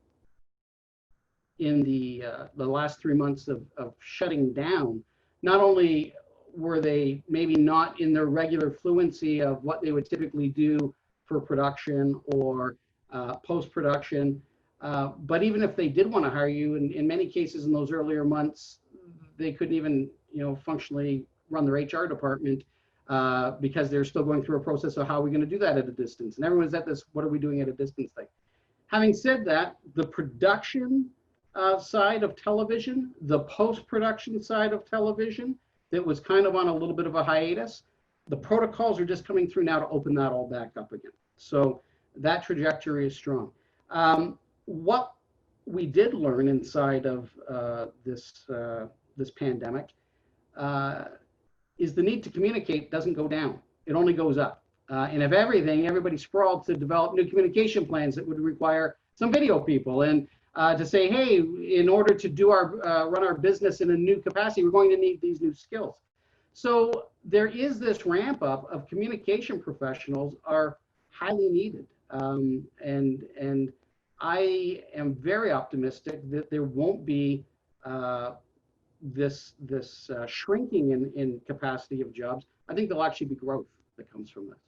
the last 3 months of shutting down, not only were they maybe not in their regular fluency of what they would typically do for production or post-production, but even if they did want to hire you, in many cases in those earlier months, they couldn't even, functionally run their HR department because they're still going through a process of how are we going to do that at a distance. And everyone's at this, what are we doing at a distance thing? Having said that, the production side of television, the post-production side of television, that was kind of on a little bit of a hiatus, the protocols are just coming through now to open that all back up again. So that trajectory is strong. What we did learn inside of this pandemic is the need to communicate doesn't go down. It only goes up. And if everybody sprawled to develop new communication plans that would require some video people and to say, hey, in order to do run our business in a new capacity, we're going to need these new skills. So there is this ramp up of communication professionals are highly needed. And I am very optimistic that there won't be this shrinking in capacity of jobs. I think there'll actually be growth that comes from this.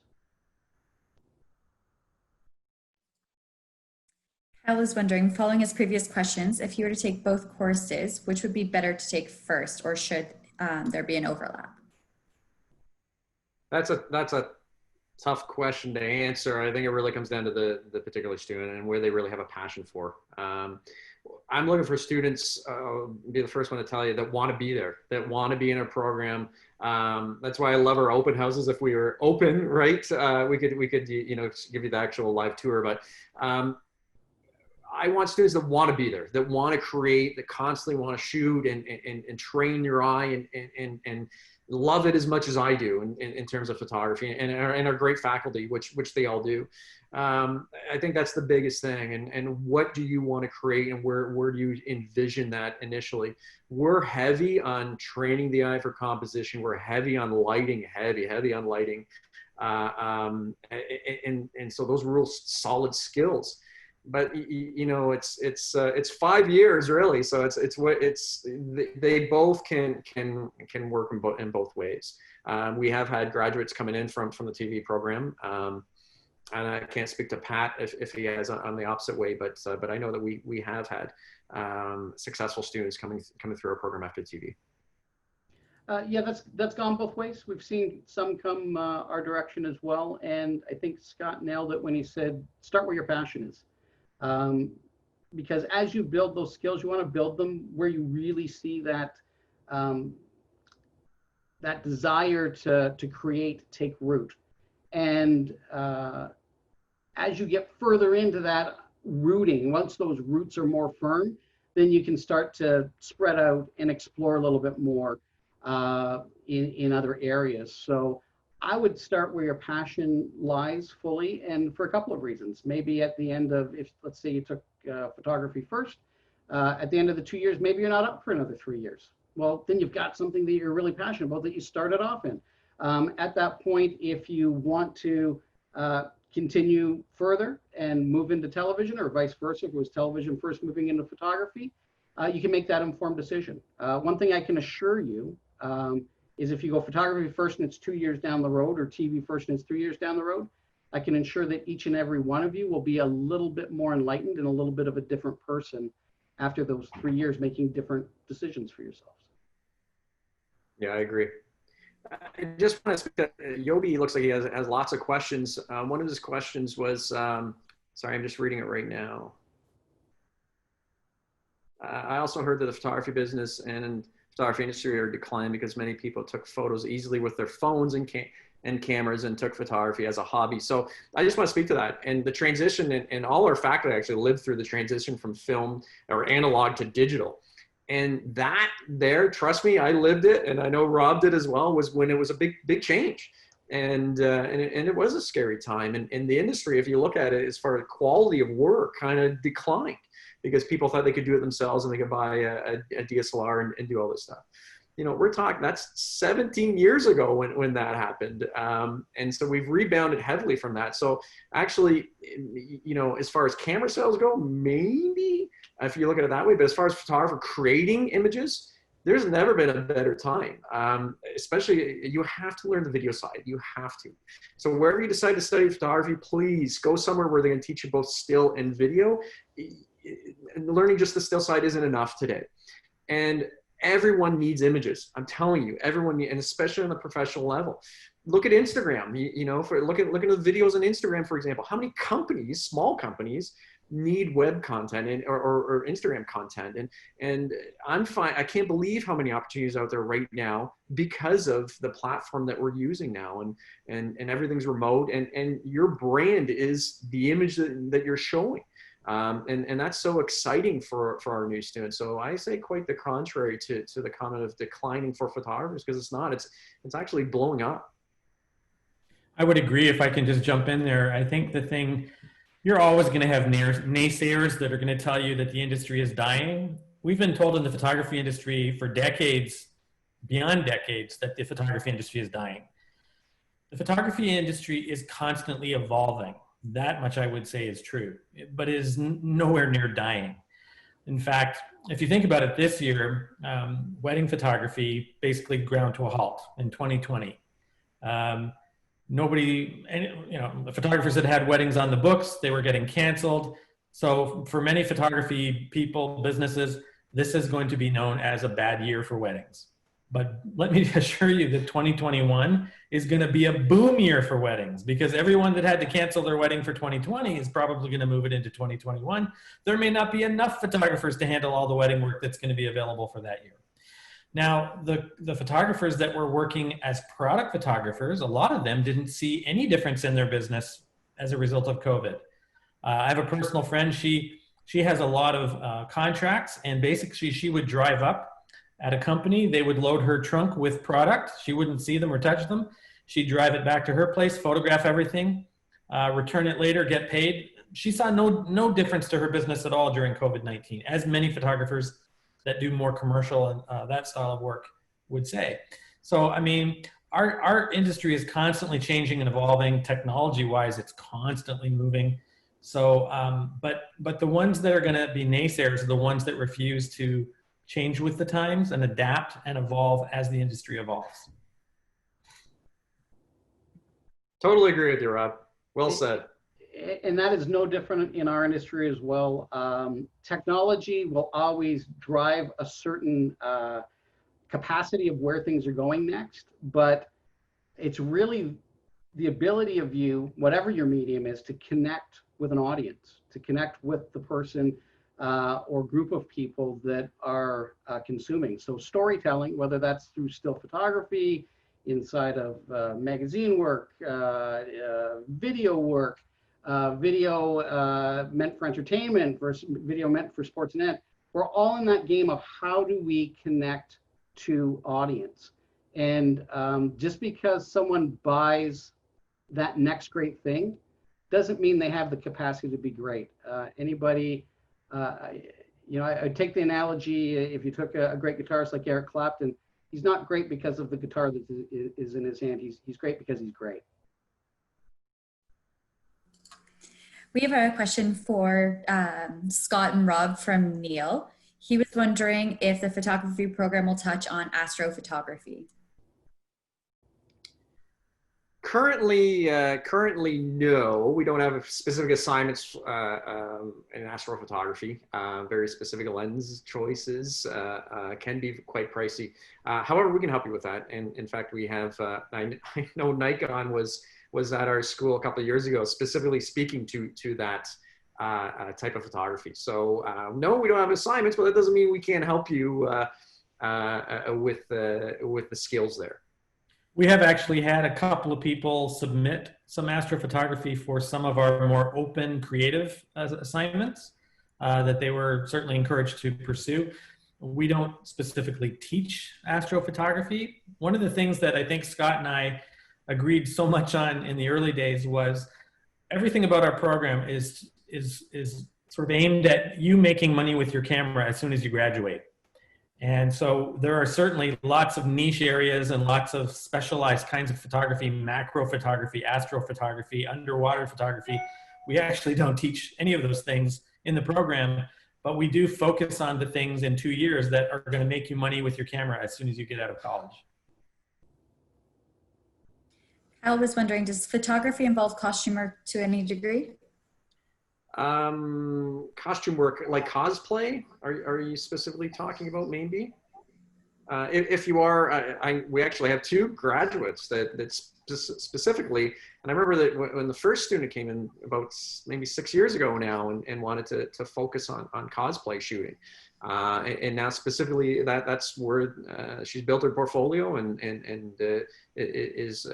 Kyle was wondering, following his previous questions, if you were to take both courses, which would be better to take first, or should there be an overlap? That's a tough question to answer. I think it really comes down to the particular student and where they really have a passion for. I'm looking for students, be the first one to tell you, that want to be there, that want to be in a program. That's why I love our open houses. If we were open, right, we could give you the actual live tour. But I want students that want to be there, that want to create, that constantly want to shoot and train your eye and love it as much as I do in terms of photography, and our great faculty, which they all do. I think that's the biggest thing. And what do you want to create, and where do you envision that initially? We're heavy on training the eye for composition. We're heavy on lighting, heavy on lighting. And so those are real solid skills. But it's 5 years really, so they both can work in both ways. We have had graduates coming in from the TV program, and I can't speak to Pat if he has on the opposite way, but I know that we have had successful students coming through our program after TV. Yeah, that's gone both ways. We've seen some come our direction as well, and I think Scott nailed it when he said, start where your passion is. Because as you build those skills, you want to build them where you really see that that desire to create take root. And as you get further into that rooting, once those roots are more firm, then you can start to spread out and explore a little bit more in other areas. So I would start where your passion lies fully, and for a couple of reasons. Maybe at the end of, if let's say you took photography first, at the end of the 2 years, maybe you're not up for another 3 years. Well, then you've got something that you're really passionate about that you started off in. At that point, if you want to continue further and move into television, or vice versa, if it was television first moving into photography, you can make that informed decision. One thing I can assure you is if you go photography first and it's 2 years down the road, or TV first and it's 3 years down the road, I can ensure that each and every one of you will be a little bit more enlightened and a little bit of a different person after those 3 years, making different decisions for yourselves. Yeah, I agree. I just want to speak that Yobi looks like he has lots of questions. One of his questions was, sorry, I'm just reading it right now. I also heard that the photography business and photography industry are declining because many people took photos easily with their phones and cameras and took photography as a hobby. So I just want to speak to that. And the transition, and all our faculty actually lived through the transition from film or analog to digital. And that there, trust me, I lived it, and I know Rob did as well, was when it was a big change. And it was a scary time. And the industry, if you look at it, as far as quality of work, kind of declined. because people thought they could do it themselves and they could buy a DSLR and do all this stuff. You know, we're talking, that's 17 years ago when that happened. And so we've rebounded heavily from that. So actually, you know, as far as camera sales go, maybe if you look at it that way, but as far as photographer creating images, there's never been a better time. Especially, you have to learn the video side. You have to. So wherever you decide to study photography, please go somewhere where they're going to teach you both still and video. Learning just the still side isn't enough today. And everyone needs images. I'm telling you, everyone, and especially on the professional level. Look at Instagram. You know, look at the videos on Instagram, for example. How many companies, small companies, need web content or Instagram content, and I'm fine. I can't believe how many opportunities out there right now because of the platform that we're using now, and everything's remote, and your brand is the image that you're showing, and that's so exciting for our new students. So I say quite the contrary to the comment of declining for photographers, because it's not. It's actually blowing up. I would agree. If I can just jump in there, I think the thing, you're always going to have naysayers that are going to tell you that the industry is dying. We've been told in the photography industry for decades, beyond decades, that the photography industry is dying. The photography industry is constantly evolving. That much I would say is true, but it is nowhere near dying. In fact, if you think about it, this year, wedding photography basically ground to a halt in 2020. Nobody, you know, the photographers that had weddings on the books, they were getting canceled. So for many photography people, businesses, this is going to be known as a bad year for weddings. But let me assure you that 2021 is going to be a boom year for weddings, because everyone that had to cancel their wedding for 2020 is probably going to move it into 2021. There may not be enough photographers to handle all the wedding work that's going to be available for that year. Now, the photographers that were working as product photographers, a lot of them didn't see any difference in their business as a result of COVID. I have a personal friend, she has a lot of contracts, and basically she would drive up at a company, they would load her trunk with product, she wouldn't see them or touch them, she'd drive it back to her place, photograph everything, return it later, get paid. She saw no difference to her business at all during COVID-19, as many photographers that do more commercial and that style of work would say. So, I mean, our industry is constantly changing and evolving. Technology-wise, it's constantly moving. So, but the ones that are gonna be naysayers are the ones that refuse to change with the times and adapt and evolve as the industry evolves. Totally agree with you, Rob. Well said. And that is no different in our industry as well. Technology will always drive a certain capacity of where things are going next, but it's really the ability of you, whatever your medium is, to connect with an audience, to connect with the person or group of people that are consuming. So storytelling, whether that's through still photography, inside of magazine work, video work, video meant for entertainment versus video meant for sports and ed. We're all in that game of how do we connect to audience. And just because someone buys that next great thing doesn't mean they have the capacity to be great. Anybody, you know, I take the analogy, if you took a great guitarist like Eric Clapton, he's not great because of the guitar that is in his hand. He's great because he's great. We have a question for Scott and Rob from Neil. He was wondering if the photography program will touch on astrophotography. Currently, no. We don't have specific assignments in astrophotography. Very specific lens choices can be quite pricey. However, we can help you with that. And in fact, we have, I know Nikon was at our school a couple of years ago, specifically speaking to that type of photography. So no, we don't have assignments, but that doesn't mean we can't help you with the skills there. We have actually had a couple of people submit some astrophotography for some of our more open creative assignments that they were certainly encouraged to pursue. We don't specifically teach astrophotography. One of the things that I think Scott and I agreed so much on in the early days was everything about our program is sort of aimed at you making money with your camera as soon as you graduate. And so there are certainly lots of niche areas and lots of specialized kinds of photography, macro photography, astrophotography, underwater photography. We actually don't teach any of those things in the program, but we do focus on the things in 2 years that are going to make you money with your camera as soon as you get out of college. Kyle was wondering, does photography involve costume work to any degree? Costume work, like cosplay? Are you specifically talking about maybe? If you are, we actually have 2 graduates that specifically, and I remember that when the first student came in about maybe 6 years ago now and wanted to focus on cosplay shooting. And now specifically that's where she's built her portfolio and is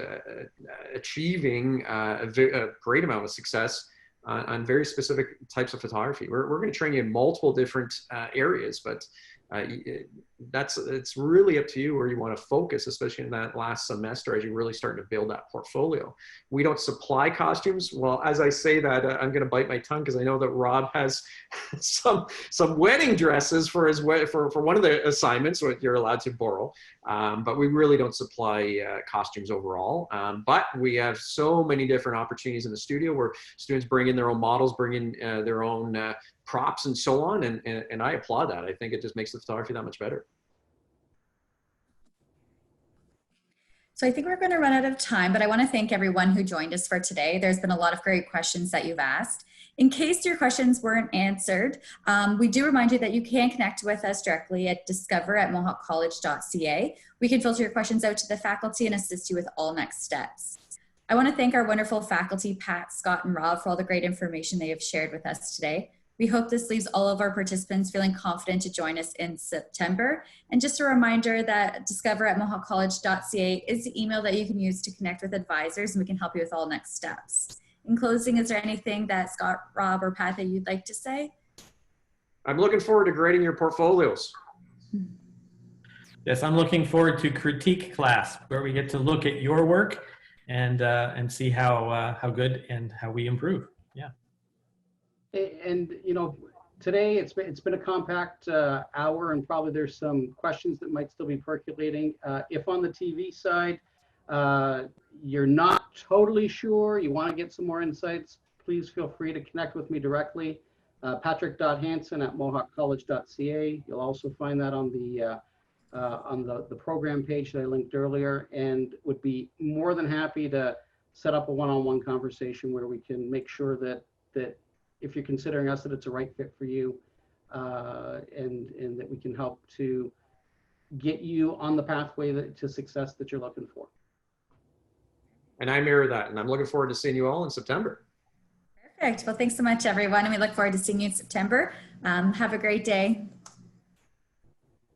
achieving a great amount of success on very specific types of photography. We're going to train you in multiple different areas, but it's really up to you where you want to focus, especially in that last semester as you're really starting to build that portfolio. We don't supply costumes. Well, as I say that, I'm going to bite my tongue because I know that Rob has some wedding dresses for his for one of the assignments that you're allowed to borrow. But we really don't supply costumes overall. But we have so many different opportunities in the studio where students bring in their own models, bring in their own props and so on. And I applaud that. I think it just makes the photography that much better. So I think we're going to run out of time, but I want to thank everyone who joined us for today. There's been a lot of great questions that you've asked. In case your questions weren't answered, we do remind you that you can connect with us directly at discover@mohawkcollege.ca. We can filter your questions out to the faculty and assist you with all next steps. I want to thank our wonderful faculty, Pat, Scott, and Rob, for all the great information they have shared with us today. We hope this leaves all of our participants feeling confident to join us in September. And just a reminder that discover@mohawkcollege.ca is the email that you can use to connect with advisors, and we can help you with all next steps. In closing, is there anything that Scott, Rob, or Pat that you'd like to say? I'm looking forward to grading your portfolios. Yes, I'm looking forward to critique class, where we get to look at your work and see how good and how we improve. Yeah. And you know, today it's been a compact hour, and probably there's some questions that might still be percolating. If on the TV side you're not totally sure, you want to get some more insights, please feel free to connect with me directly. Patrick.Hansen@mohawkcollege.ca. You'll also find that on the program page that I linked earlier, and would be more than happy to set up a one-on-one conversation where we can make sure that if you're considering us, that it's a right fit for you, and that we can help to get you on the pathway to success that you're looking for. And I mirror that, and I'm looking forward to seeing you all in September. Perfect. Well, thanks so much, everyone, and we look forward to seeing you in September. Have a great day.